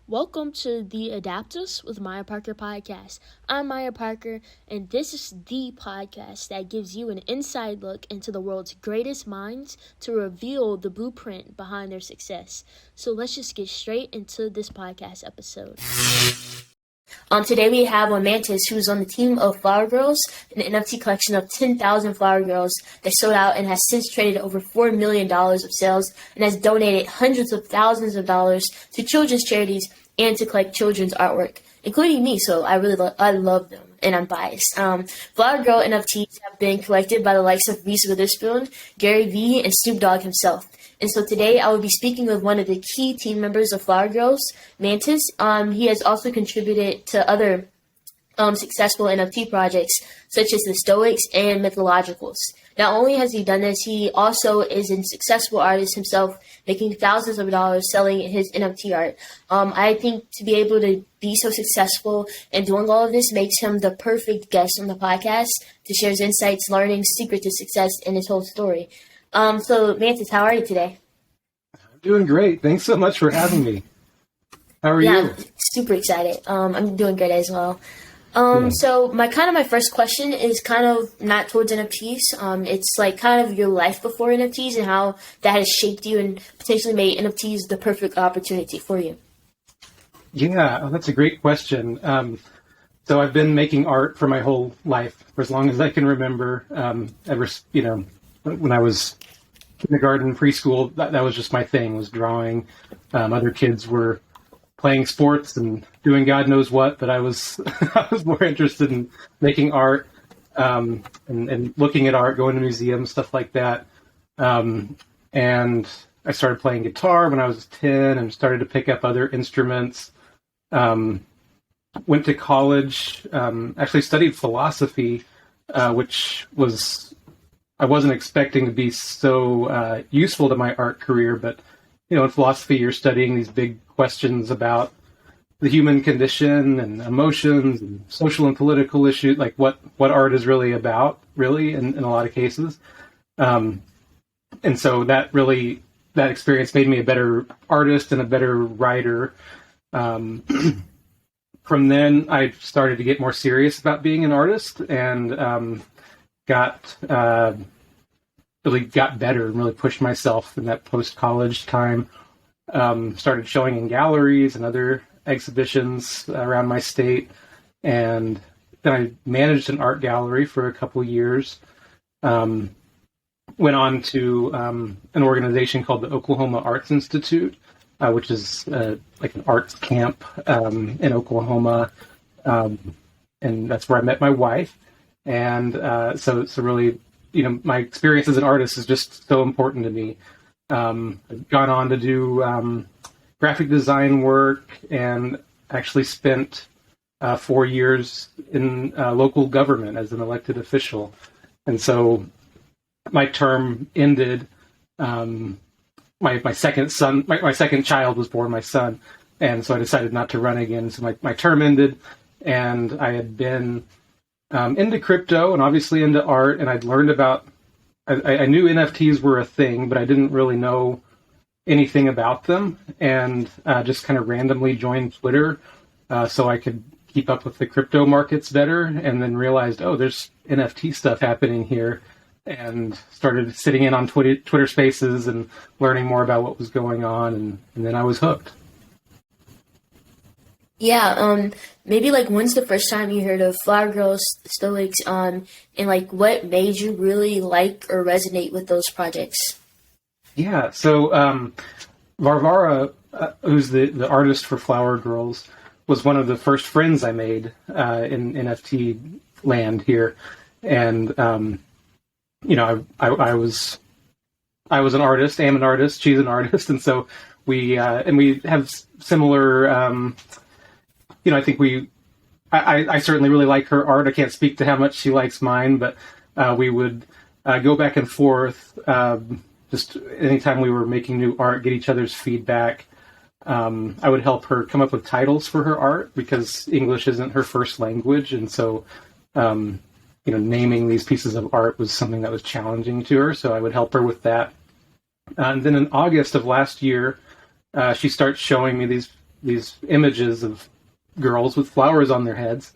Welcome to the Adapters with Maya Parker podcast. I'm Maya Parker, and this is the podcast that gives you an inside look into the world's greatest minds to reveal the blueprint behind their success. So let's just get straight into this podcast episode. Today we have Mantis, who's on the team of Flower Girls, an NFT collection of 10,000 Flower Girls that sold out and has since traded over $4 million of sales and has donated hundreds of thousands of dollars to children's charities and to collect children's artwork, including me. So I love them, and I'm biased. Flower Girl NFTs have been collected by the likes of Reese Witherspoon, Gary Vee, and Snoop Dogg himself. And so today I will be speaking with one of the key team members of Flower Girls, Mantis. He has also contributed to other successful NFT projects such as The Stoics and Mythologicals. Not only has he done this, he also is a successful artist himself, making thousands of dollars selling his NFT art. I think to be able to be so successful and doing all of this makes him the perfect guest on the podcast to share his insights, learning, secret to success, and his whole story. So Mantis, how are you today? I'm doing great. Thanks so much for having me. How are you? I'm super excited. I'm doing good as well. So my first question is kind of not towards NFTs. It's like kind of your life before NFTs and how that has shaped you and potentially made NFTs the perfect opportunity for you. Yeah, that's a great question. So I've been making art for my whole life, for as long as I can remember. When I was kindergarten, preschool, that was just my thing, was drawing. Other kids were playing sports and doing God knows what, but I was I was more interested in making art and looking at art, going to museums, stuff like that. And I started playing guitar when I was 10 and started to pick up other instruments. Went to college, actually studied philosophy, which I wasn't expecting to be so useful to my art career, but in philosophy, you're studying these big questions about the human condition and emotions and social and political issues, like what art is really about, really, in a lot of cases. And so that experience made me a better artist and a better writer. From then, I started to get more serious about being an artist and really got better and really pushed myself in that post-college time. Started showing in galleries and other exhibitions around my state. And then I managed an art gallery for a couple years. Went on to an organization called the Oklahoma Arts Institute, which is like an arts camp in Oklahoma. And that's where I met my wife. And so really, my experience as an artist is just so important to me. I've gone on to do graphic design work and actually spent 4 years in local government as an elected official. And so my term ended. My second child was born, my son. And so I decided not to run again. So my term ended, and I had been into crypto and obviously into art, and I'd learned about. I knew NFTs were a thing, but I didn't really know anything about them, and just kind of randomly joined Twitter so I could keep up with the crypto markets better, and then realized, there's NFT stuff happening here, and started sitting in on Twitter Spaces and learning more about what was going on, and then I was hooked. Yeah, maybe when's the first time you heard of Flower Girls, Stoics, and what made you really like or resonate with those projects? Yeah, so Varvara, who's the artist for Flower Girls, was one of the first friends I made in NFT land here, and I was an artist, am an artist, she's an artist, and so we have similar. I think I certainly really like her art. I can't speak to how much she likes mine, but we would go back and forth. Just anytime we were making new art, get each other's feedback. I would help her come up with titles for her art because English isn't her first language. And so, naming these pieces of art was something that was challenging to her. So I would help her with that. And then in August of last year, she starts showing me these these images of girls with flowers on their heads.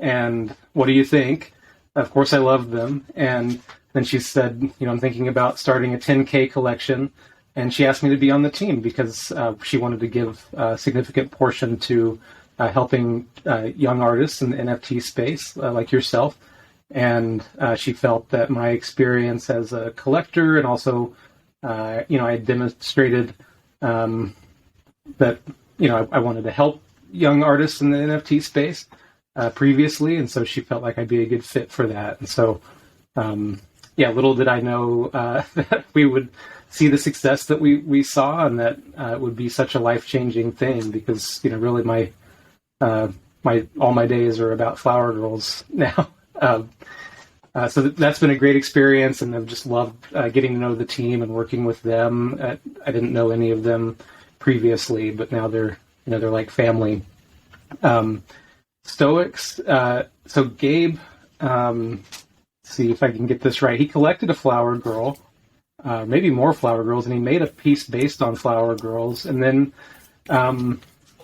And what do you think? Of course, I loved them. And then she said, I'm thinking about starting a 10K collection. And she asked me to be on the team because she wanted to give a significant portion to helping young artists in the NFT space like yourself. And she felt that my experience as a collector and also, I had demonstrated that, I wanted to help young artists in the NFT space previously. And so she felt like I'd be a good fit for that. And so, little did I know that we would see the success that we saw, and that it would be such a life-changing thing because, really all my days are about Flower Girls now. So that's been a great experience, and I've just loved getting to know the team and working with them. I didn't know any of them previously, but now they're like family. Stoics. So Gabe, see if I can get this right. He collected a Flower Girl, maybe more Flower Girls, and he made a piece based on Flower Girls, and then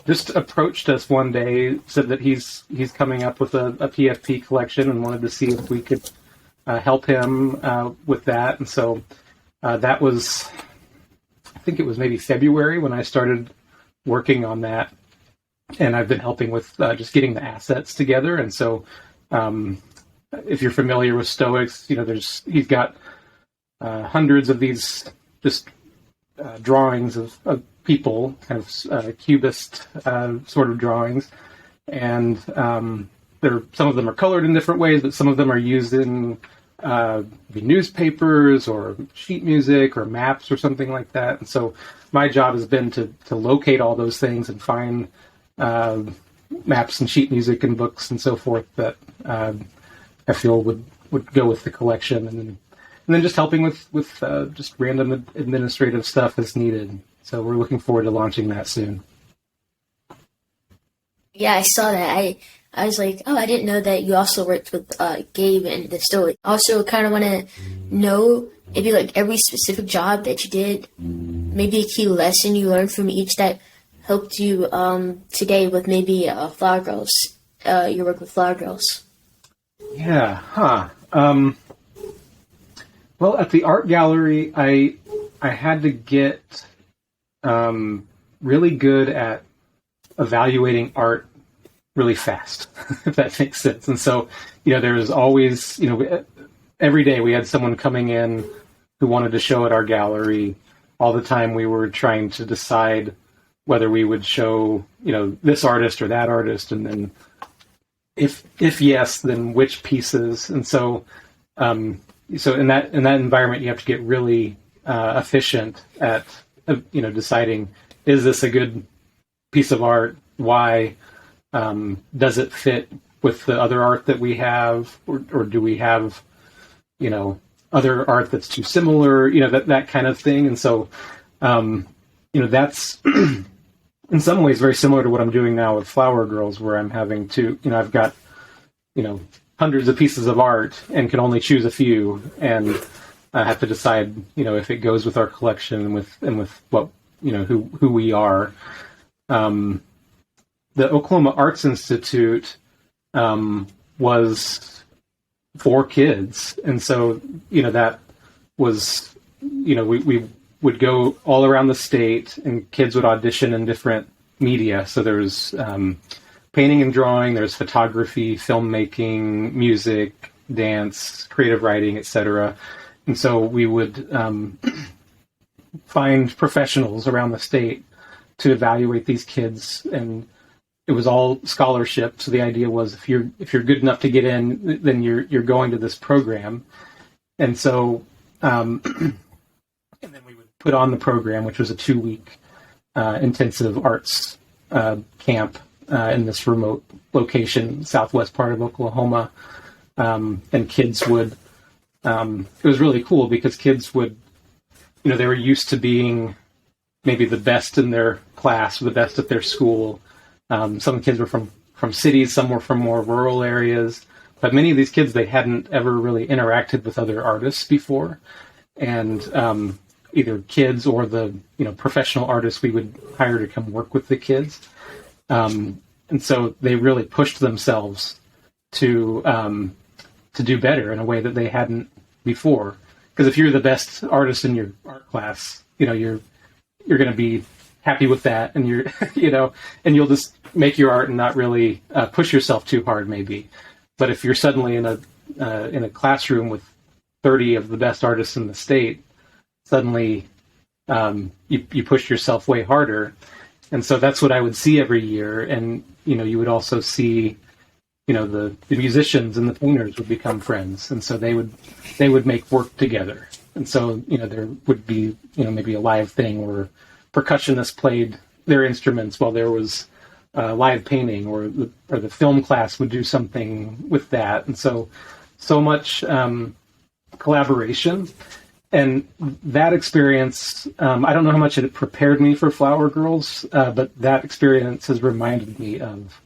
just approached us one day, said that he's coming up with a PFP collection and wanted to see if we could help him with that. And so that was, I think it was maybe February when I started working on that. And I've been helping with just getting the assets together. And so if you're familiar with Stoics, he's got hundreds of these just drawings of people, kind of cubist sort of drawings, and some of them are colored in different ways, but some of them are used in newspapers or sheet music or maps or something like that. And so my job has been to locate all those things and find maps and sheet music and books and so forth that I feel would go with the collection, and then just helping with just random administrative stuff as needed. So we're looking forward to launching that soon. Yeah, I saw that. I was like, oh, I didn't know that you also worked with Gabe and the Stoic. Also, kind of want to know maybe like every specific job that you did, maybe a key lesson you learned from each that helped you today with maybe Flower Girls, your work with Flower Girls. Yeah, well, at the art gallery, I had to get really good at evaluating art really fast, if that makes sense. And so, there was always, every day we had someone coming in who wanted to show at our gallery. All the time we were trying to decide whether we would show, this artist or that artist, and then if yes, then which pieces. And so, so in that environment, you have to get really efficient at deciding, is this a good piece of art? Why? Does it fit with the other art that we have, or do we have other art that's too similar? That kind of thing. And so that's in some ways very similar to what I'm doing now with Flower Girls, where I'm having to I've got hundreds of pieces of art and can only choose a few, and I have to decide, if it goes with our collection and with what, who we are. The Oklahoma Arts Institute was for kids, and so that was we would go all around the state, and kids would audition in different media. So there was painting and drawing, there's photography, filmmaking, music, dance, creative writing, etc. And so we would find professionals around the state to evaluate these kids, and it was all scholarship. So the idea was, if you're good enough to get in, then you're going to this program. And so, and then we would put on the program, which was a 2-week intensive arts camp in this remote location, southwest part of Oklahoma. And kids would, it was really cool because kids would, they were used to being maybe the best in their class or the best at their school. Some kids were from cities, some were from more rural areas, but many of these kids, they hadn't ever really interacted with other artists before. And either kids or the professional artists we would hire to come work with the kids. And so they really pushed themselves to do better in a way that they hadn't before. Because if you're the best artist in your art class, you're going to be happy with that, and you're and you'll just make your art and not really push yourself too hard, maybe. But if you're suddenly in a classroom with 30 of the best artists in the state, suddenly you push yourself way harder. And so that's what I would see every year. And, you would also see, the musicians and the painters would become friends. And so they would make work together. And so, there would be, maybe a live thing where percussionists played their instruments while there was live painting, or the film class would do something with that. And so much collaboration. And that experience, I don't know how much it prepared me for Flower Girls, but that experience has reminded me of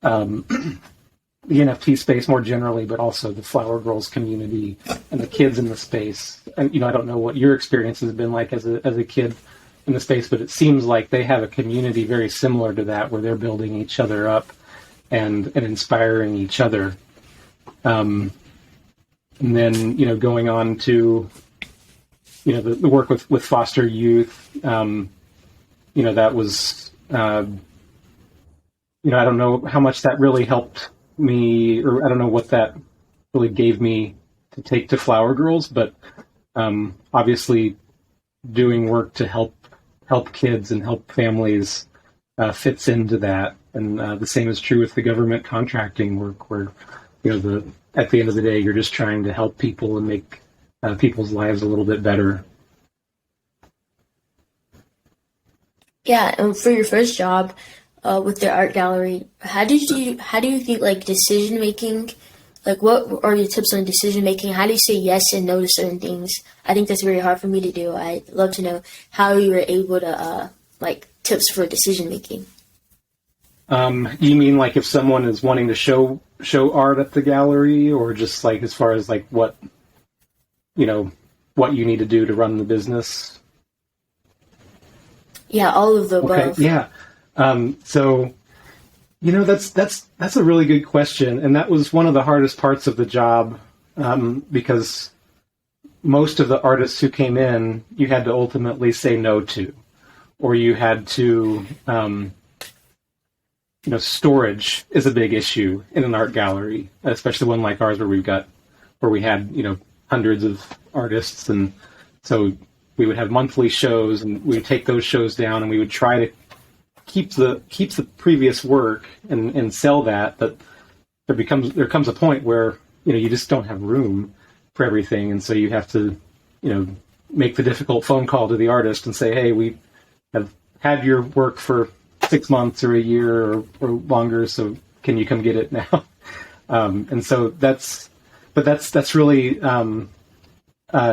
the NFT space more generally, but also the Flower Girls community and the kids in the space. And, I don't know what your experience has been like as a kid in the space, but it seems like they have a community very similar to that, where they're building each other up and inspiring each other. And then, going on to the work with foster youth, that was, I don't know how much that really helped me, or I don't know what that really gave me to take to Flower Girls, but obviously doing work to help kids and help families fits into that. And the same is true with the government contracting work, where, at the end of the day, you're just trying to help people and make people's lives a little bit better. Yeah, and for your first job with the art gallery, how do you think, like, decision making, like, what are your tips on decision making? How do you say yes and no to certain things? I think that's very hard for me to do. I'd love to know how you were able to tips for decision making. You mean like if someone is wanting to show art at the gallery, or just like as far as like what you need to do to run the business? Yeah, all of the above. Okay, yeah. So, that's a really good question. And that was one of the hardest parts of the job, because most of the artists who came in, you had to ultimately say no to, or you had to, storage is a big issue in an art gallery, especially one like ours where we had, hundreds of artists. And so we would have monthly shows, and we would take those shows down, and we would try to keep the previous work and sell that. But there comes a point where, you just don't have room for everything. And so you have to, make the difficult phone call to the artist and say, hey, we have had your work for 6 months or a year or longer, so can you come get it now? And so that's really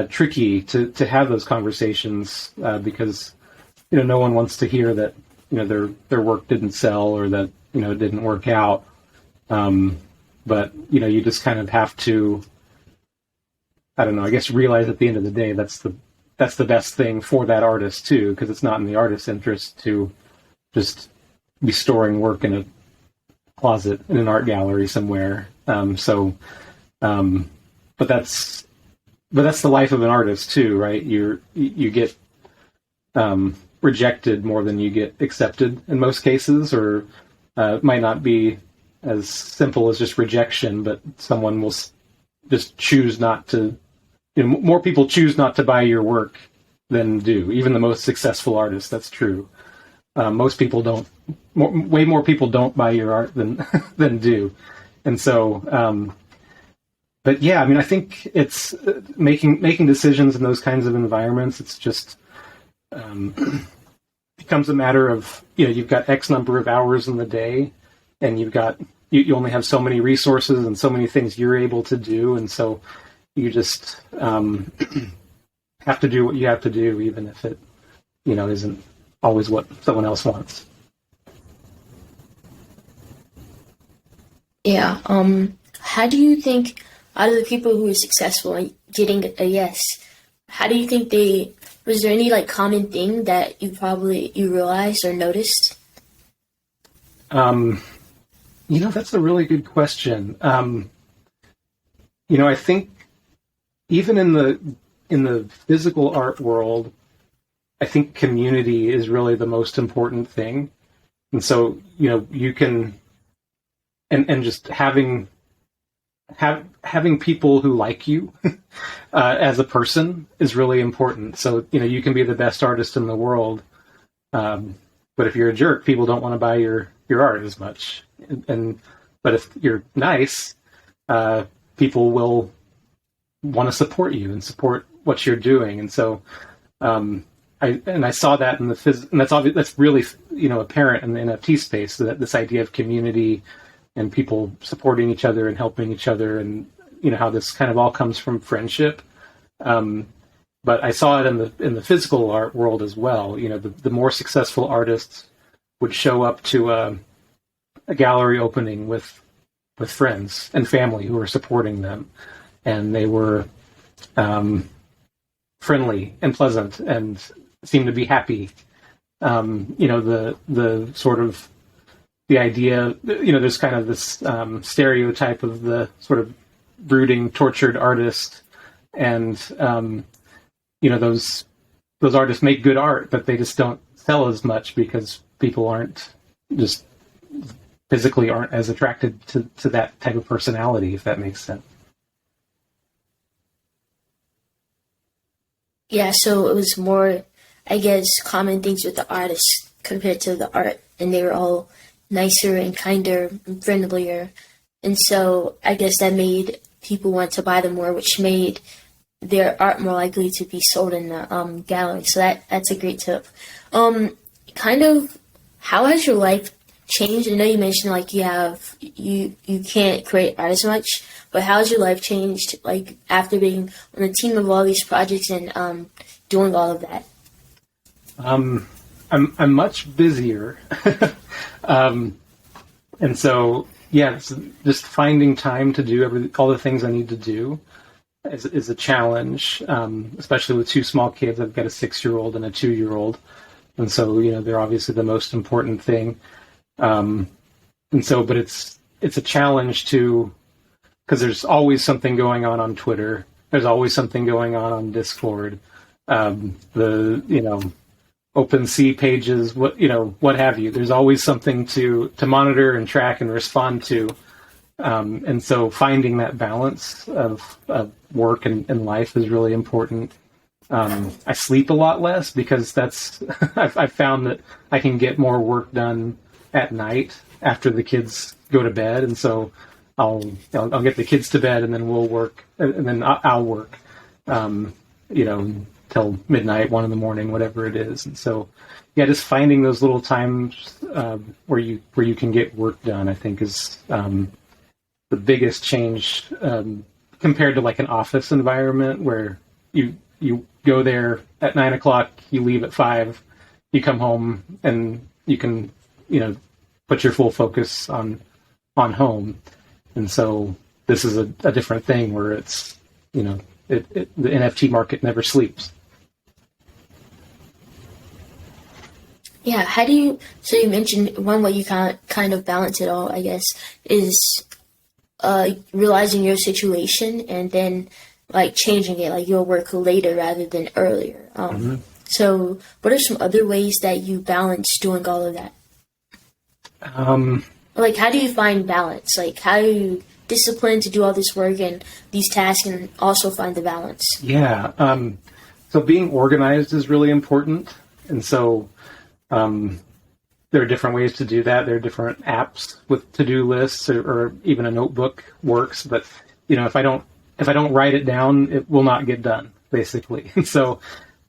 tricky to have those conversations, because no one wants to hear that their work didn't sell, or that it didn't work out. But you just kind of have to, I don't know, I guess realize at the end of the day that's the best thing for that artist too, because it's not in the artist's interest to just be storing work in a closet in an art gallery somewhere. But that's the life of an artist too, right? You get rejected more than you get accepted in most cases, or it might not be as simple as just rejection, but someone will just choose not to. More people choose not to buy your work than do. Even the most successful artists, that's true. Most people don't. Way more people don't buy your art than do, and so. But yeah, I mean, I think it's making decisions in those kinds of environments. It's just becomes a matter of you've got X number of hours in the day, and you only have so many resources and so many things you're able to do, and so you just have to do what you have to do, even if it isn't always what someone else wants. Yeah. How do you think, out of the people who are successful in getting a yes, how do you think was there any common thing that you realized or noticed? Um, that's a really good question. I think even in the physical art world, I think community is really the most important thing. And so, you can, and just having people who like you as a person is really important. So, you can be the best artist in the world, but if you're a jerk, people don't want to buy your art as much. But if you're nice, people will want to support you and support what you're doing. And so, I saw that in the and that's really apparent in the NFT space, that this idea of community and people supporting each other and helping each other, and how this kind of all comes from friendship. But I saw it in the physical art world as well. The more successful artists would show up to a gallery opening with friends and family who were supporting them, and they were friendly and pleasant and seemed to be happy. The sort of the idea, there's kind of this stereotype of the sort of brooding, tortured artist, and those artists make good art, but they just don't sell as much because people aren't physically as attracted to that type of personality, if that makes sense. Yeah, so it was more, I guess, common things with the artists compared to the art, and they were all nicer and kinder and friendlier. And so I guess that made people want to buy them more, which made their art more likely to be sold in the gallery. So that's a great tip. Kind of, how has your life changed? I know you mentioned like you can't create art as much, but how has your life changed like after being on a team of all these projects and doing all of that? I'm much busier, and so it's just finding time to do all the things I need to do is a challenge, especially with two small kids. I've got a 6-year-old and a 2-year-old, and so they're obviously the most important thing. But it's a challenge because there's always something going on Twitter. There's always something going on Discord. The OpenSea pages, what have you. There's always something to monitor and track and respond to. And so finding that balance of work and life is really important. I sleep a lot less because I've found that I can get more work done at night after the kids go to bed. And so I'll get the kids to bed and then we'll work, and then I'll work, till midnight, 1 a.m, whatever it is. And so, just finding those little times where you can get work done, I think is the biggest change compared to like an office environment where you go there at 9 o'clock, you leave at 5, you come home and you can put your full focus on home. And so this is a different thing where it's the NFT market never sleeps. Yeah, so you mentioned one way you kind of balance it all, I guess, is realizing your situation and then like changing it, like you'll work later rather than earlier. So what are some other ways that you balance doing all of that? Like, how do you find balance? Like, how do you discipline to do all this work and these tasks and also find the balance? Yeah. So being organized is really important. And so there are different ways to do that. There are different apps with to-do lists, or even a notebook works. But if I don't write it down, it will not get done, basically. And so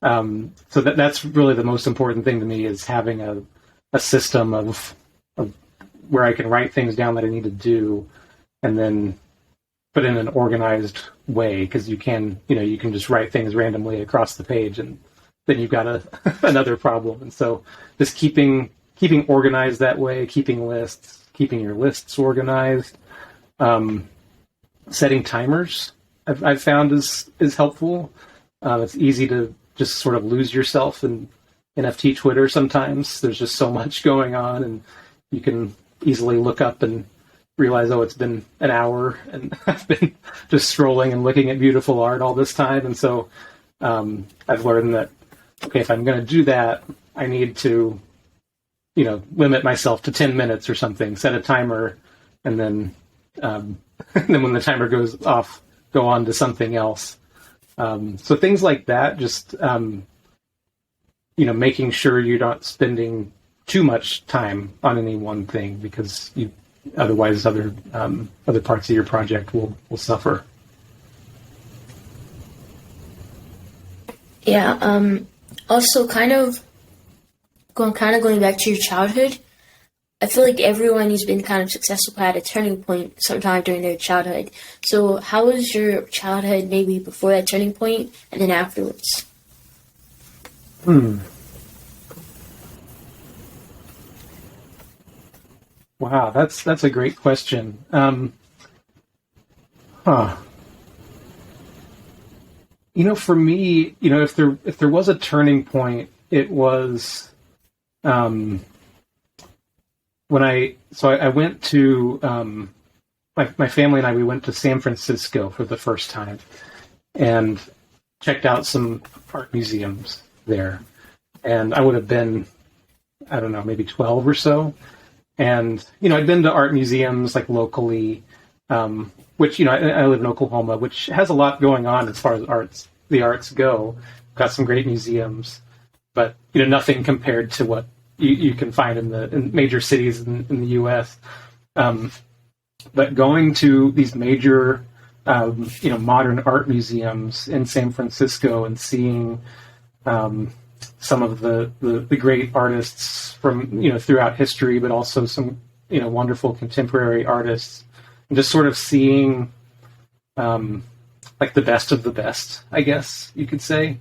that's really the most important thing to me, is having a system of where I can write things down that I need to do, and then put in an organized way. Because you can just write things randomly across the page, and then you've got another problem. And so just keeping organized that way, keeping your lists organized, setting timers I've found is helpful. It's easy to just sort of lose yourself in NFT Twitter sometimes. There's just so much going on, and you can easily look up and realize, oh, it's been an hour and I've been just scrolling and looking at beautiful art all this time. And so I've learned that, okay, if I'm going to do that, I need to, limit myself to 10 minutes or something, set a timer, and then and then when the timer goes off, go on to something else. So things like that, just, making sure you're not spending too much time on any one thing, because otherwise other parts of your project will suffer. Yeah. Also, kind of going back to your childhood, I feel like everyone who's been kind of successful had a turning point sometime during their childhood. So how was your childhood maybe before that turning point and then afterwards? Wow, that's a great question. For me, if there was a turning point, it was when I went to my family and I, we went to San Francisco for the first time and checked out some art museums there. And I would have been, I don't know, maybe 12 or so. And, I'd been to art museums like locally, which, I live in Oklahoma, which has a lot going on as far as the arts go. Got some great museums, but, nothing compared to what you can find in major cities in the U.S. But going to these major, modern art museums in San Francisco and seeing some of the great artists from, throughout history, but also some, wonderful contemporary artists, and just sort of seeing like the best of the best, I guess you could say,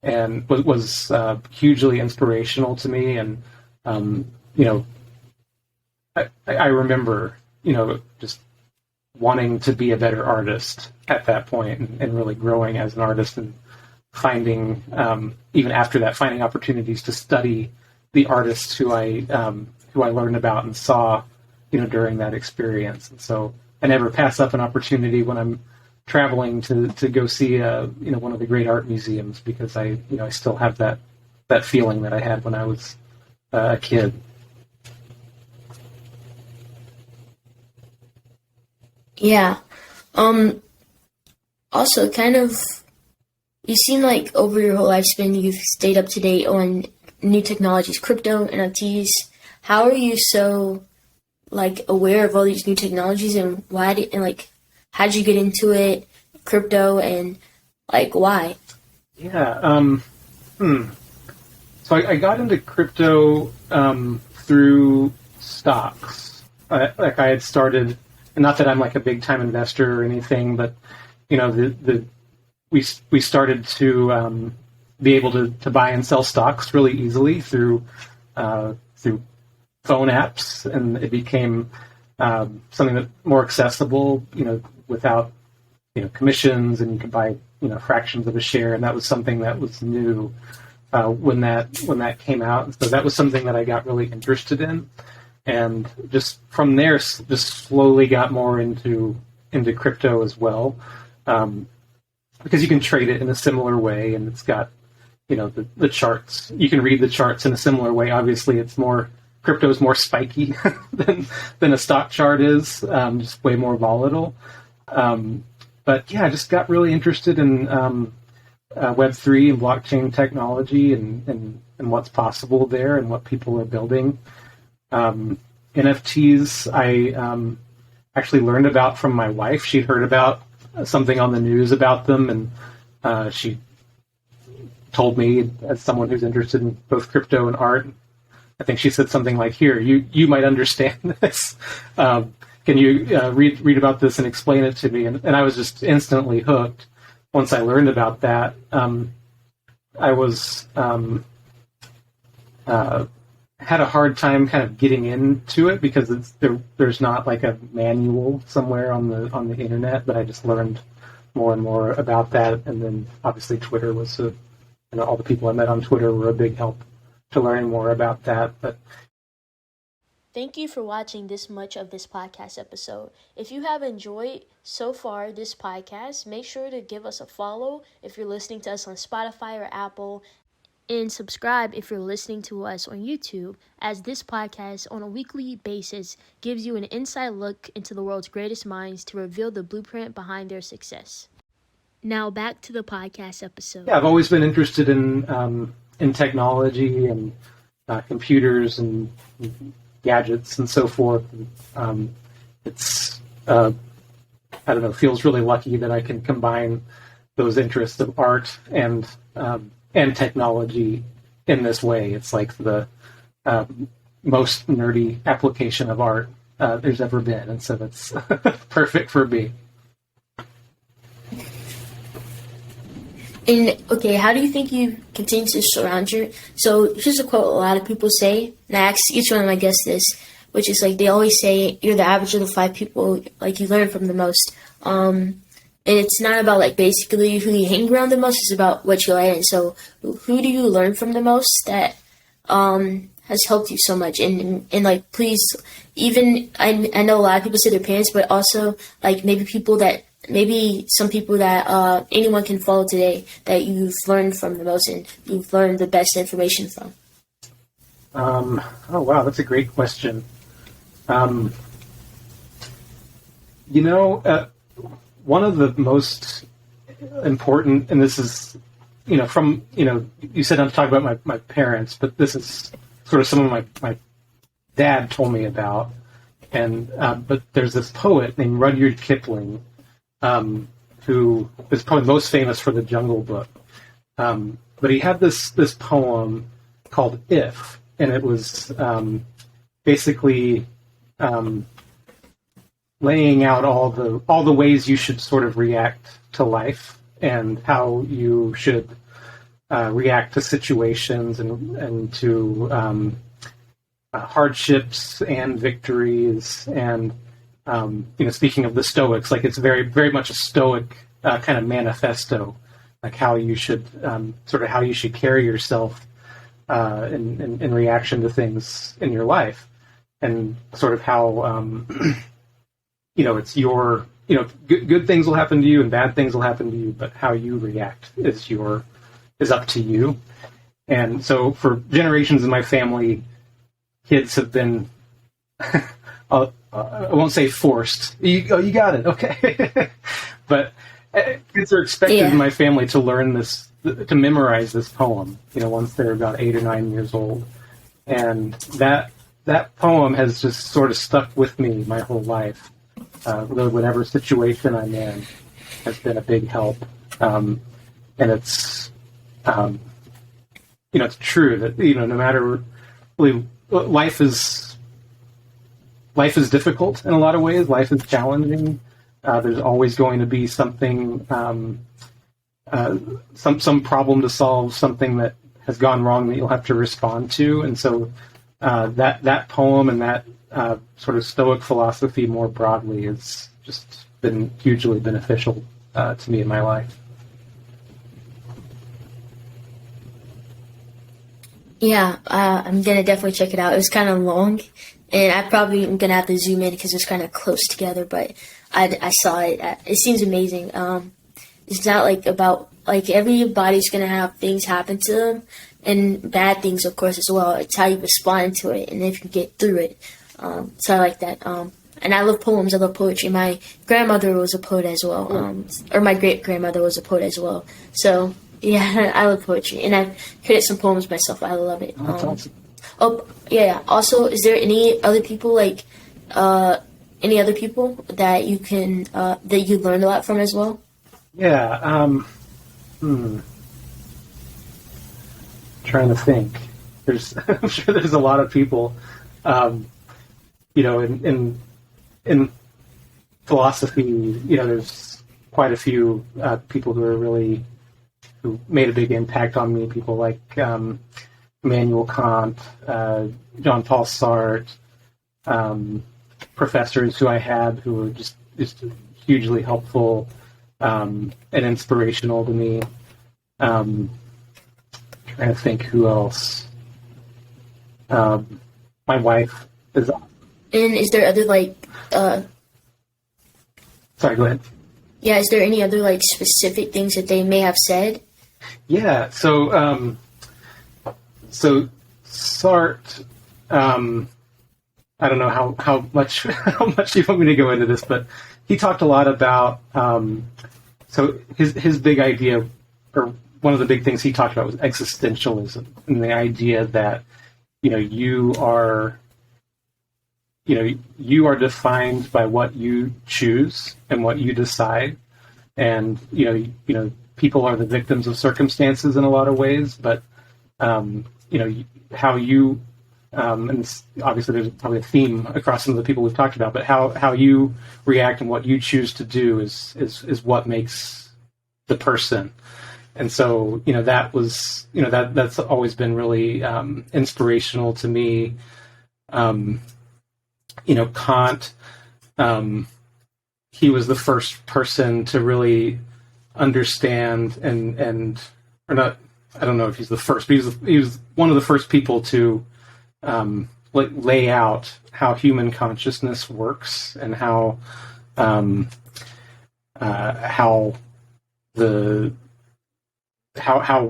and was hugely inspirational to me. And, I remember, just wanting to be a better artist at that point, and really growing as an artist, and finding, even after that, finding opportunities to study the artists who I learned about and saw, during that experience. And so I never pass up an opportunity when I'm traveling to go see, one of the great art museums, because I still have that feeling that I had when I was a kid. Yeah. Also, kind of, you seem like over your whole lifespan you've stayed up to date on new technologies, crypto, NFTs. How are you so aware of all these new technologies, and how did you get into it, crypto, and why? Yeah. So I got into crypto through stocks. I had started, and not that I'm a big time investor or anything, but we started to be able to buy and sell stocks really easily through phone apps, and it became something that more accessible, without commissions, and you could buy fractions of a share, and that was something that was new when that came out. So that was something that I got really interested in, and just from there, just slowly got more into crypto as well, because you can trade it in a similar way, and it's got the charts. You can read the charts in a similar way. Obviously, crypto is more spiky than a stock chart is, just way more volatile. But yeah, I just got really interested in Web3 and blockchain technology, and what's possible there, and what people are building. NFTs, I actually learned about from my wife. She'd heard about something on the news about them, and she told me, as someone who's interested in both crypto and art, I think she said something like, "Here, you might understand this. Can you read about this and explain it to me?" And I was just instantly hooked once I learned about that. I was had a hard time kind of getting into it, because there's not a manual somewhere on the internet, but I just learned more and more about that. And then obviously Twitter was all the people I met on Twitter were a big help to learning more about that. But Thank you for watching this much of this podcast episode. If you have enjoyed so far this podcast, make sure to give us a follow if you're listening to us on Spotify or Apple, and subscribe if you're listening to us on YouTube, as this podcast on a weekly basis gives you an inside look into the world's greatest minds to reveal the blueprint behind their success. Now back to the podcast episode. Yeah, I've always been interested in technology and computers and gadgets and so forth. It's I don't know, feels really lucky that I can combine those interests of art and technology in this way. It's like the most nerdy application of art there's ever been, and so that's perfect for me. And okay, how do you think you continue to surround your? So here's a quote a lot of people say, and I ask each one of my guests this, which is like they always say you're the average of the 5 people like you learn from the most. And it's not about like basically who you hang around the most; it's about what you learn. And so, who do you learn from the most that has helped you so much? And like, please, even I know a lot of people say their parents, but also like maybe some people that anyone can follow today that you've learned from the most and you've learned the best information from. Oh wow, that's a great question. One of the most important, and this is, from, you said not to talk about my parents, but this is sort of some of my dad told me about. And, but there's this poet named Rudyard Kipling, who is probably most famous for the Jungle Book. But he had this poem called If, and it was, basically, laying out all the ways you should sort of react to life and how you should react to situations and to hardships and victories. And speaking of the Stoics, like it's very, very much a Stoic kind of manifesto, like how you should how you should carry yourself in reaction to things in your life, and sort of how it's your, good things will happen to you and bad things will happen to you, but how you react is up to you. And so for generations in my family, kids have been, I won't say forced. You got it. Okay. But kids are expected in my family to learn this, to memorize this poem, once they're about 8 or 9 years old. And that poem has just sort of stuck with me my whole life. Really, whatever situation I'm in has been a big help. And it's, it's true that, no matter, really, life is difficult in a lot of ways. Life is challenging. There's always going to be something, some problem to solve, something that has gone wrong that you'll have to respond to. And so that poem and that sort of Stoic philosophy more broadly has just been hugely beneficial to me in my life. Yeah, I'm going to definitely check it out. It was kind of long, and I probably am going to have to zoom in because it's kind of close together, but I saw it. It seems amazing. It's not like about, like, everybody's going to have things happen to them, and bad things, of course, as well. It's how you respond to it, and if you get through it. So I like that. And I love poems. I love poetry. My grandmother was a poet as well, or my great-grandmother was a poet as well. So, yeah, I love poetry, and I've created some poems myself. I love it. That's awesome. Oh, yeah. Also, is there any other people, like, any other people that you can, that you learned a lot from as well? Yeah, trying to think. I'm sure there's a lot of people, in philosophy, there's quite a few people who made a big impact on me. People like Immanuel Kant, Jean Paul Sartre, professors who I had who were just hugely helpful and inspirational to me. Trying to think who else. My wife is And is there other like sorry, go ahead. yeah, is there any other like specific things that they may have said? Yeah, so Sartre, I don't know how much how much you want me to go into this, but he talked a lot about so his big idea, or one of the big things he talked about, was existentialism, and the idea that you are defined by what you choose and what you decide, and people are the victims of circumstances in a lot of ways, but how you and obviously there's probably a theme across some of the people we've talked about, but how you react and what you choose to do is what makes the person. And so that was that's always been really inspirational to me. Kant, he was the first person to really understand or not. I don't know if he's the first, but he was one of the first people to lay out how human consciousness works, and how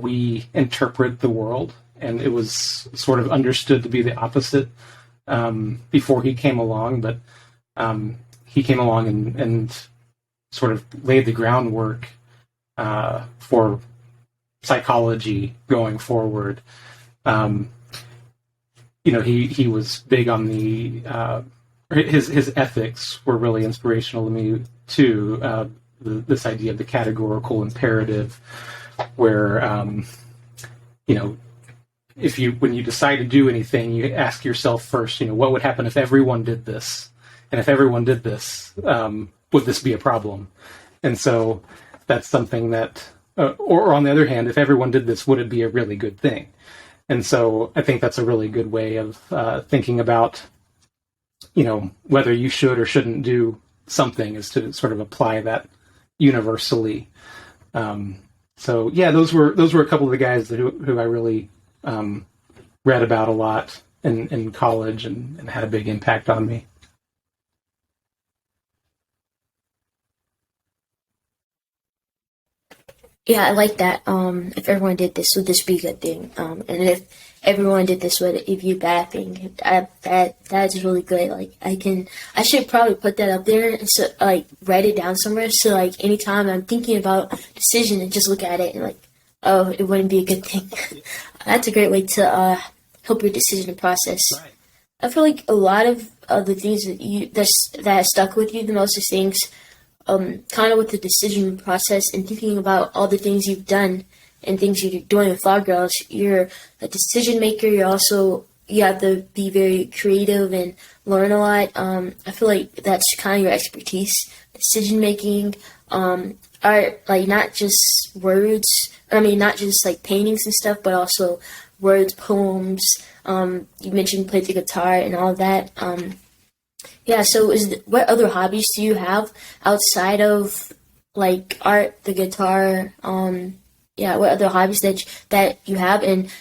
we interpret the world. And it was sort of understood to be the opposite before he came along, but he came along and sort of laid the groundwork for psychology going forward. He was big on the his ethics were really inspirational to me too. This idea of the categorical imperative, where when you decide to do anything, you ask yourself first, what would happen if everyone did this, and if everyone did this, would this be a problem? And so that's something that, or on the other hand, if everyone did this, would it be a really good thing? And so I think that's a really good way of thinking about, whether you should or shouldn't do something, is to sort of apply that universally. So yeah, those were a couple of the guys who I really read about a lot in college and had a big impact on me. Yeah, I like that. If everyone did this, would this be a good thing? And if everyone did this, would it be a bad thing? That's really good. Like, I should probably put that up there and so, like, write it down somewhere. So, like, anytime I'm thinking about a decision, and just look at it and like, oh, it wouldn't be a good thing. That's a great way to help your decision process. Right. I feel like a lot of the things that has stuck with you the most is things. Kind of with the decision process and thinking about all the things you've done and things you're doing with Flower Girls. You're a decision maker. You have to be very creative and learn a lot. I feel like that's kind of your expertise. Decision making, art, like not just words. Not just like paintings and stuff, but also words, poems. You mentioned you played the guitar and all that. Yeah, so what other hobbies do you have outside of like art, the guitar? What other hobbies that you have? And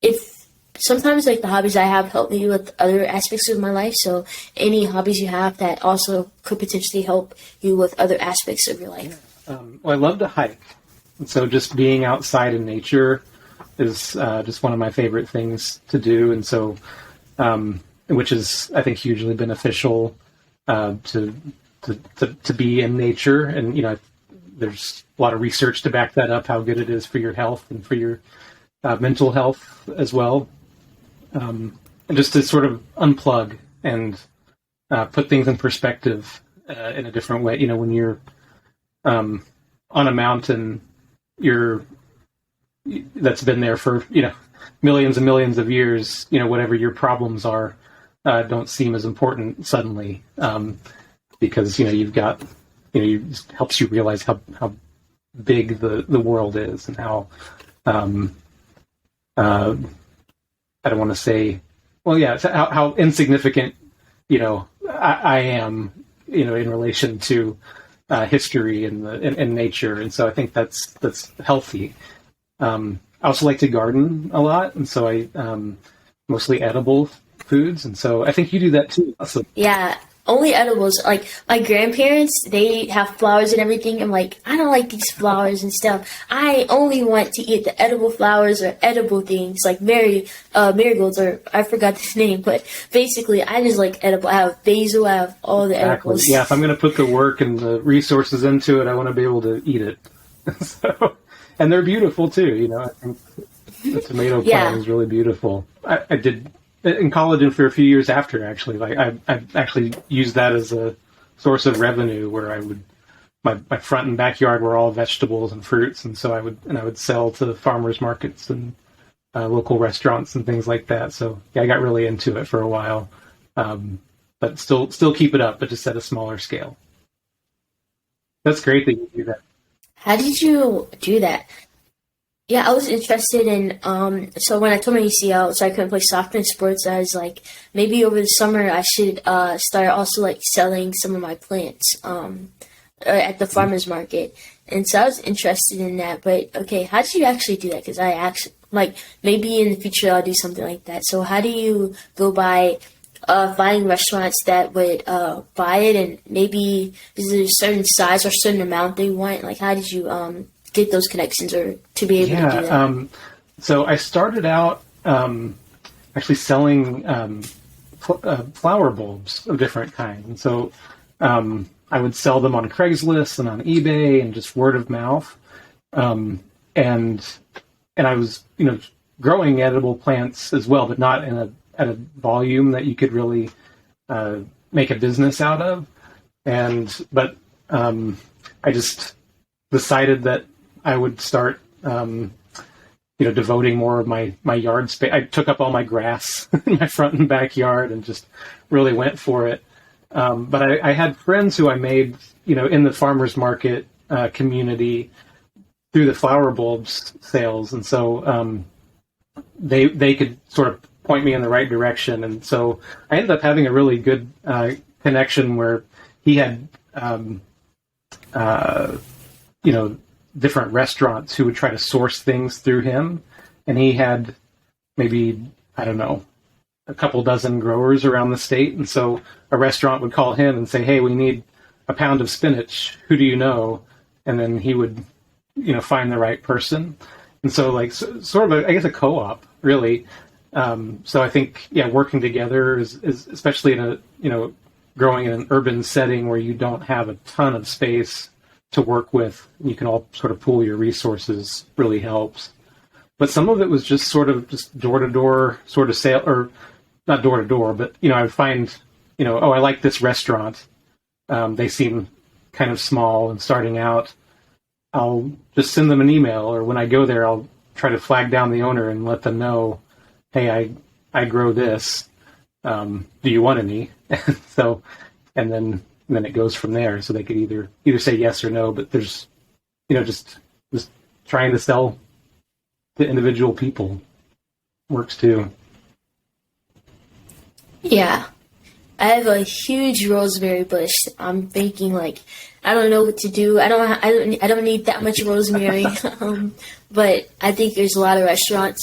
if sometimes like the hobbies I have help me with other aspects of my life, so any hobbies you have that also could potentially help you with other aspects of your life. Well, I love to hike, and so just being outside in nature is just one of my favorite things to do, and so. Which is, I think, hugely beneficial to be in nature. And, there's a lot of research to back that up, how good it is for your health and for your mental health as well. And just to sort of unplug and put things in perspective in a different way. When you're on a mountain, that's been there for, millions and millions of years, whatever your problems are, don't seem as important suddenly, because you've got it helps you realize how big the world is, and how I don't want to say, well, yeah, how insignificant I am in relation to history and nature, and so I think that's healthy. I also like to garden a lot, and so I mostly edible foods. And so I think you do that too. So, Yeah, only edibles. Like my grandparents, they have flowers and everything. I'm like, I don't like these flowers and stuff. I only want to eat the edible flowers or edible things like marigolds, or I forgot this name, but basically I just like edible. I have basil, I have all the edibles. Yeah, if I'm going to put the work and the resources into it, I want to be able to eat it. So, and they're beautiful too. I think the tomato plant is really beautiful. I did in college and for a few years after, actually. Like I actually used that as a source of revenue, where I would my front and backyard were all vegetables and fruits, and so I would sell to farmers markets and local restaurants and things like that. So yeah, I got really into it for a while, but still keep it up, but just at a smaller scale. That's great that you do that. How did you do that? Yeah, I was interested in, so when I told my ACL, so I couldn't play soccer and sports, I was like, maybe over the summer I should start also like selling some of my plants at the farmer's market. And so I was interested in that. But okay, how did you actually do that? Because I actually, like, maybe in the future I'll do something like that. So how do you go by finding restaurants that would buy it, and maybe is there a certain size or certain amount they want? Like, how did you get those connections or to be able to do that? So I started out actually selling flower bulbs of different kinds. And so I would sell them on Craigslist and on eBay and just word of mouth. And I was, growing edible plants as well, but not at a volume that you could really make a business out of. But I just decided that I would start, devoting more of my yard space. I took up all my grass in my front and backyard and just really went for it. But I had friends who I made, in the farmers market community through the flower bulbs sales, and so they could sort of point me in the right direction. And so I ended up having a really good connection where he had, different restaurants who would try to source things through him. And he had maybe, I don't know, a couple dozen growers around the state. And so a restaurant would call him and say, hey, we need a pound of spinach. Who do you know? And then he would, find the right person. And so sort of I guess a co-op, really. So I think, working together is especially in a, growing in an urban setting where you don't have a ton of space to work with, you can all sort of pool your resources, really helps. But some of it was just sort of just door-to-door sort of sale, or not door-to-door, but, I would find, oh, I like this restaurant. They seem kind of small and starting out. I'll just send them an email, or when I go there, I'll try to flag down the owner and let them know, hey, I grow this. Do you want any? So, and then it goes from there. So they could either say yes or no, but there's, just trying to sell to individual people works too. Yeah. I have a huge rosemary bush. I'm thinking I don't know what to do. I don't need that much rosemary. But I think there's a lot of restaurants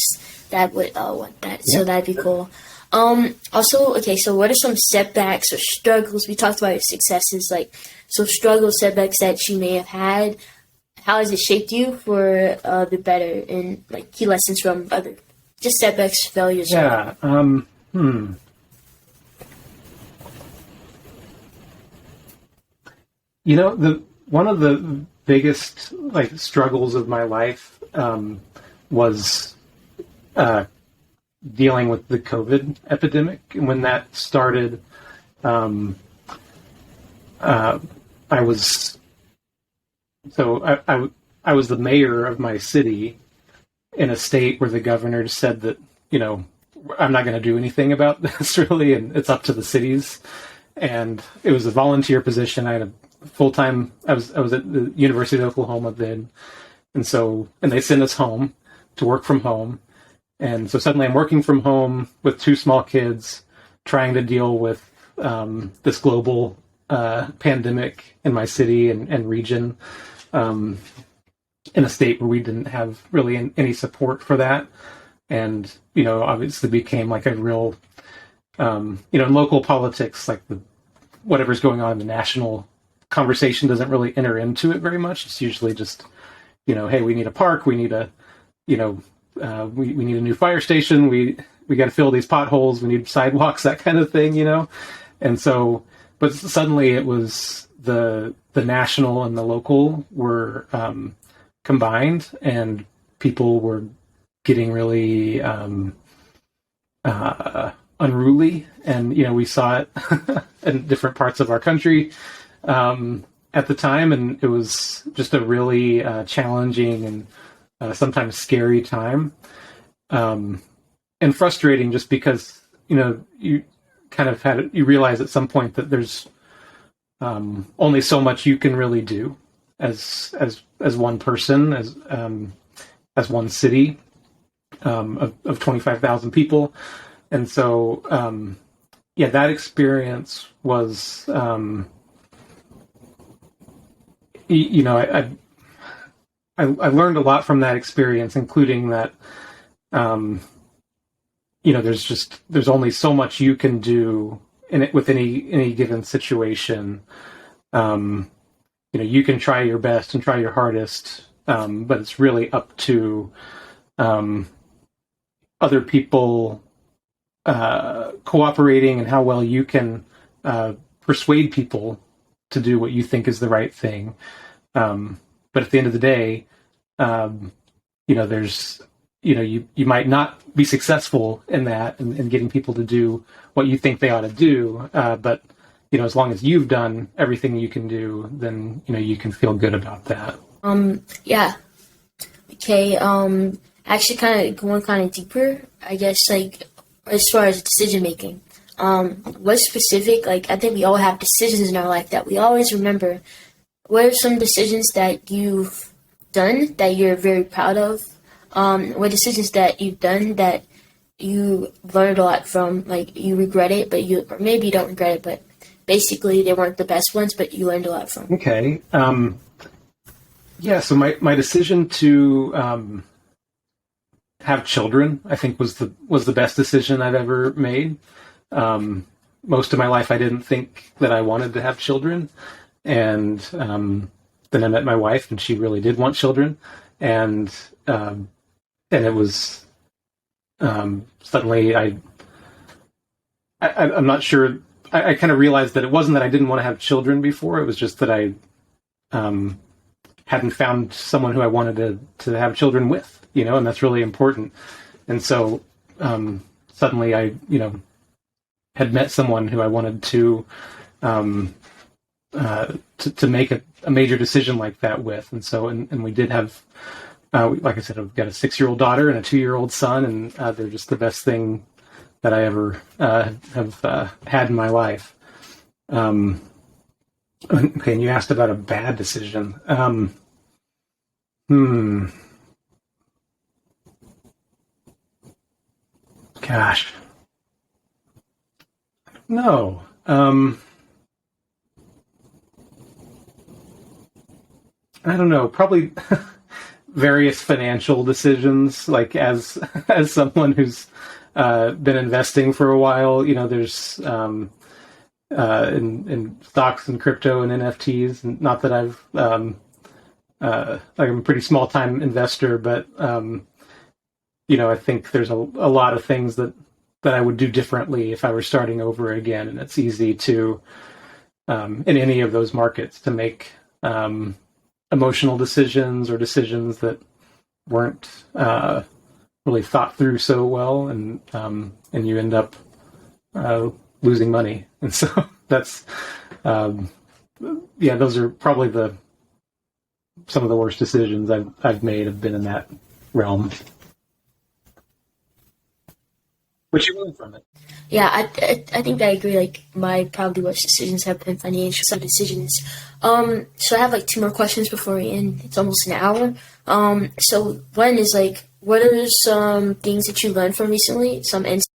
that would want that. Yeah. So that'd be cool. Also, okay, so what are some setbacks or struggles? We talked about your successes, so struggles, setbacks that you may have had. How has it shaped you for the better, and key lessons from other, just setbacks, failures? Yeah. One of the biggest struggles of my life was dealing with the COVID epidemic. And when that started, I was the mayor of my city in a state where the governor said that, I'm not going to do anything about this really, and it's up to the cities. And it was a volunteer position. I had a full-time, I was at the University of Oklahoma then. And they sent us home to work from home. And so suddenly I'm working from home with two small kids, trying to deal with this global pandemic in my city and region, in a state where we didn't have really any support for that. And, obviously became a real in local politics, like whatever's going on in the national conversation doesn't really enter into it very much. It's usually just, hey, we need a park, we need we need a new fire station, we got to fill these potholes, we need sidewalks, that kind of thing, And so, but suddenly it was the national and the local were combined, and people were getting really unruly, and we saw it in different parts of our country at the time, and it was just a really challenging and sometimes scary time, and frustrating, just because you kind of you realize at some point that there's only so much you can really do as one person, as one city of 25,000 people. And so, that experience was, I learned a lot from that experience, including that, there's only so much you can do in it with any given situation. You can try your best and try your hardest, but it's really up to other people cooperating, and how well you can persuade people to do what you think is the right thing. But at the end of the day, there's, you might not be successful in that, and getting people to do what you think they ought to do. But, as long as you've done everything you can do, then, you can feel good about that. Yeah. Okay. Actually kind of going kind of deeper, I guess, like, as far as decision making, what specific, like, I think we all have decisions in our life that we always remember. What are some decisions that you've done that you're very proud of? What decisions that you've done that you learned a lot from, like, you regret it, or maybe you don't regret it, but basically they weren't the best ones, but you learned a lot from. Okay. So my decision to have children, I think, was the best decision I've ever made. Most of my life, I didn't think that I wanted to have children, and then I met my wife, and she really did want children, and it was suddenly I'm not sure. I kind of realized that it wasn't that I didn't want to have children before. It was just that I hadn't found someone who I wanted to have children with, and that's really important. And so suddenly I, had met someone who I wanted to make a major decision like that with. And so, and we did have, like I said, I've got a 6-year-old daughter and a 2-year-old son, and they're just the best thing that I ever have had in my life. Okay, and you asked about a bad decision. Gosh. No. I don't know. Probably various financial decisions. Like, as someone who's been investing for a while, there's in stocks and crypto and NFTs. And not that I've I'm a pretty small time investor, but I think there's a lot of things that I would do differently if I were starting over again. And it's easy to in any of those markets to make emotional decisions, or decisions that weren't really thought through so well, and you end up losing money. And so that's those are probably some of the worst decisions I've made have been in that realm. What you learn from it? Yeah, I think I agree. Like, my probably worst decisions have been financial decisions. So I have like 2 more questions before we end. It's almost an hour. So one is like, what are some things that you learned from recently? Some insight,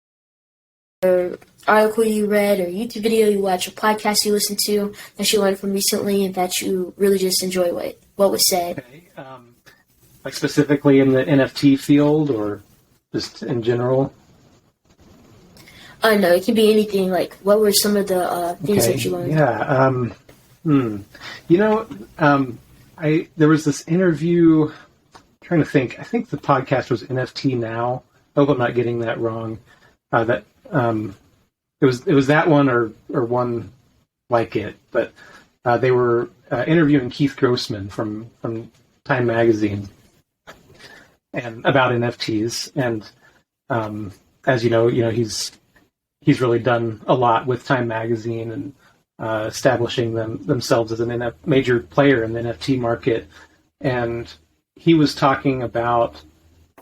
or article you read, or YouTube video you watched, or podcast you listened to that you learned from recently, and that you really just enjoy what was said? Okay. Like specifically in the NFT field, or just in general? No, it can be anything. Like, what were some of the things that you learned? Yeah. There was this interview. I'm trying to think. I think the podcast was NFT Now. I hope I'm not getting that wrong. It was that one or one like it, but they were interviewing Keith Grossman from Time Magazine and about NFTs. And as you know, he's really done a lot with Time Magazine and establishing themselves as a major player in the NFT market. And he was talking about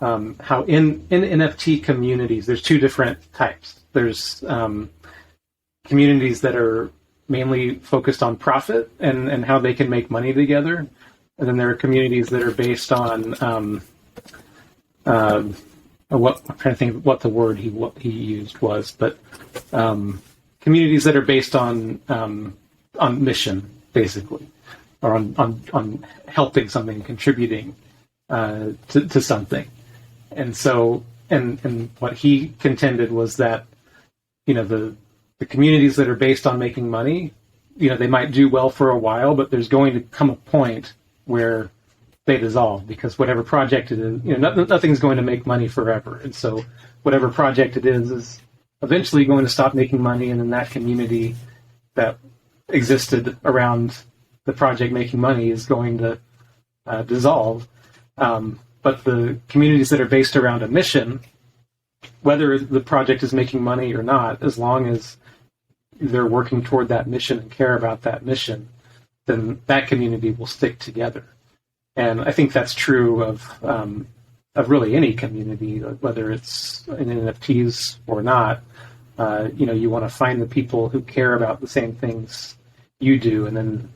how in NFT communities, there's two different types. There's communities that are mainly focused on profit and how they can make money together. And then there are communities that are based on what I'm trying to think of what the word he used was, but communities that are based on mission, basically, or on helping something, contributing to something. And so, and what he contended was that, the communities that are based on making money, they might do well for a while, but there's going to come a point where they dissolve, because whatever project it is, nothing's going to make money forever. And so whatever project it is eventually going to stop making money, and then that community that existed around the project making money is going to dissolve. But the communities that are based around a mission, whether the project is making money or not, as long as they're working toward that mission and care about that mission, then that community will stick together. And I think that's true of really any community, whether it's in NFTs or not. You want to find the people who care about the same things you do, and then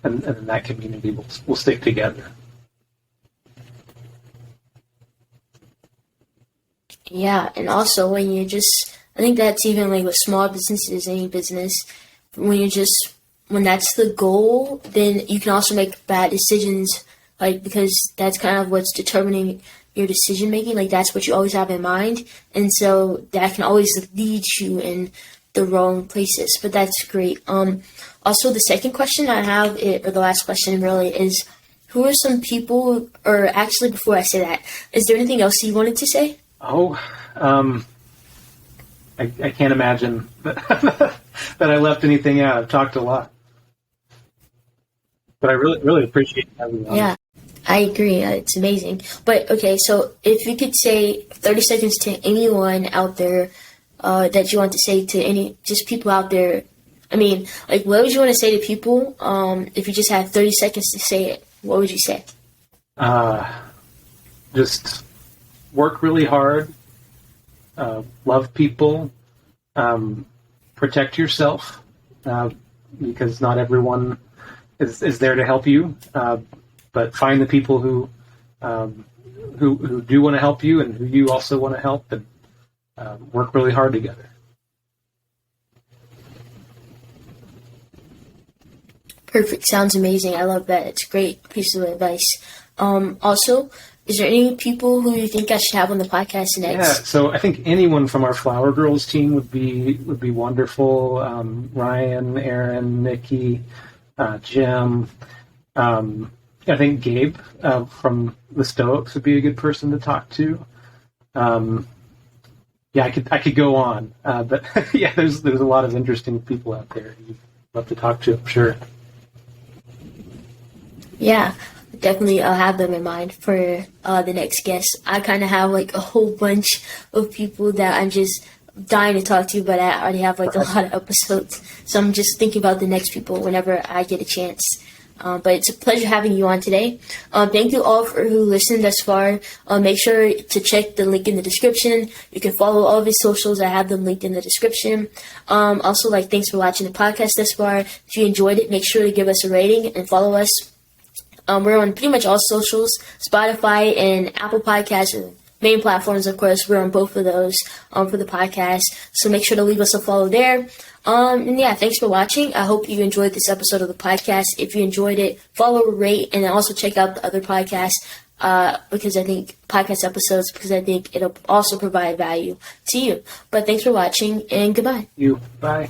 that community will stick together. Yeah, and also I think that's even like with small businesses, any business, when that's the goal, then you can also make bad decisions, like, because that's kind of what's determining your decision making. Like, that's what you always have in mind, and so that can always lead you in the wrong places. But that's great. Also, the second question I have, or the last question really, is who are some people, or actually before I say that, is there anything else you wanted to say? I can't imagine that I left anything out. I've talked a lot, but I really appreciate having you on. Yeah, I agree. It's amazing. But okay, so if you could say 30 seconds to anyone out there that you want to say to just people out there. I mean, like, what would you want to say to people if you just had 30 seconds to say it? What would you say? Just work really hard, love people, protect yourself, because not everyone is there to help you, but find the people who do want to help you and who you also want to help, and work really hard together. Perfect. Sounds amazing. I love that. It's a great piece of advice. Also, is there any people who you think I should have on the podcast next? Yeah, so I think anyone from our Flower Girls team would be wonderful. Ryan, Aaron, Nikki, Jim. I think Gabe from the Stoics would be a good person to talk to. I could go on, but yeah, there's a lot of interesting people out there you'd love to talk to, I'm sure. Yeah, definitely I'll have them in mind for the next guest. I kind of have like a whole bunch of people that I'm just dying to talk to, but I already have like a lot of episodes. So I'm just thinking about the next people whenever I get a chance. But it's a pleasure having you on today. Thank you all who listened thus far. Make sure to check the link in the description. You can follow all of his socials. I have them linked in the description. Also, thanks for watching the podcast thus far. If you enjoyed it, make sure to give us a rating and follow us. We're on pretty much all socials, Spotify and Apple Podcasts, main platforms, of course. We're on both of those for the podcast. So make sure to leave us a follow there. And yeah, thanks for watching. I hope you enjoyed this episode of the podcast. If you enjoyed it, follow, rate, and also check out the other podcasts. because I think podcast episodes, because I think it'll also provide value to you. But thanks for watching, and goodbye. Bye.